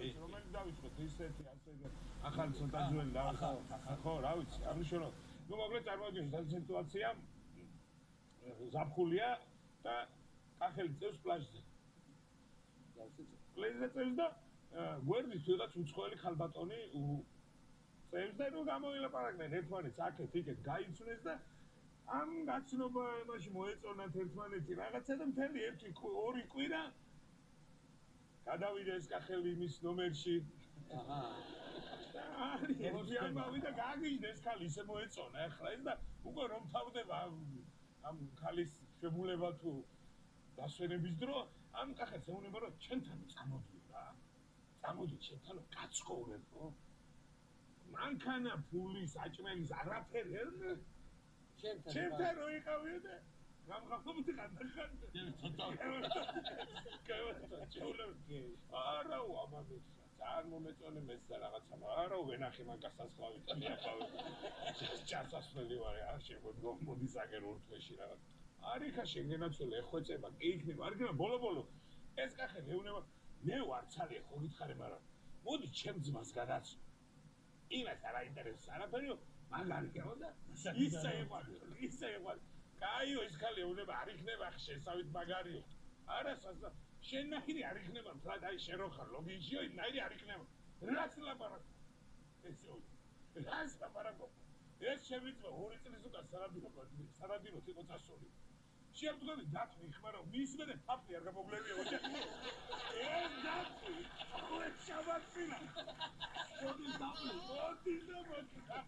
ვიცი, რომელიც დავიწყოთ ისეთი ასე ახალი ცოტა ძველი დავიწყოთ. ხო, რა ვიცი, აღნიშნოთ. ნუ მოკლედ წარმოგიდგენთ ეს სიტუაცია ზაფხულია და კახელი წევს პლაჟზე. პლაჟზე წევს და გვერდით თუნდაც უცხოელი ხალბატონი წევს და ნუ გამოილაპარაკდნენ ერთმანეთს აქეთ იქეთ გაიცნეს და ამ გაცნობა იმაში მოეწონათ ერთმანეთი რაღაცა და მთელი 1-2 კვირა გადავიდა ეს კახელი იმის ნომერში. და გაგიჟდა ეს ხალი ისე მოეწონა ახლა ეს და უკვე რომ თავდება ამ ხალის შემულება თუ დასვენების დრო ამ კახეთს ეუბნება რომ ჩვენთან წამოდიო რა. წამოდი ჩვენთან გაცხოვრებ ხო? მანქანა ფული საჭმელის არაფერი არ ჩემთან რო იყავიო და გამღავდი ხანდახან არა ამაგეს ძალიან მომეწონე მეც და რაღაცა არა ვენახე მაგას ასხავით მიაყავი ჩასასვლელი ვარ არ შეგვდგომ მოდის აგერ ურთვეში რაღაც არიქა შეგენაცვალე ეხვეწება კი იქნება არ იქნება ბოლო ეს კახე მეუბნება მე ვარ ცალი ხო გითხარი მაგრამ მოდი ჩემ ძმას გადაცო იმას არ აინტერესებს არაფერიო მაგარი გეო და ისე იყო კაიო ეს ხალი ეუბნება არ იქნება შესავით მაგარიო არა შენ ნაირი არ იქნება მთლად აი შენ რო ხარ ლოგინშიო ნაირი არ იქნება რაც ლაპარაკო ეს ლაპარაკო ეს შემიძლია 2 წლის უკან სარადინოთ იყო წასული შეაბდგოდი დათვი ხმარო მისმე და ფაფლი არ გამოგლებიო ეს დათვი ხო ეს შაბათინა მოდი და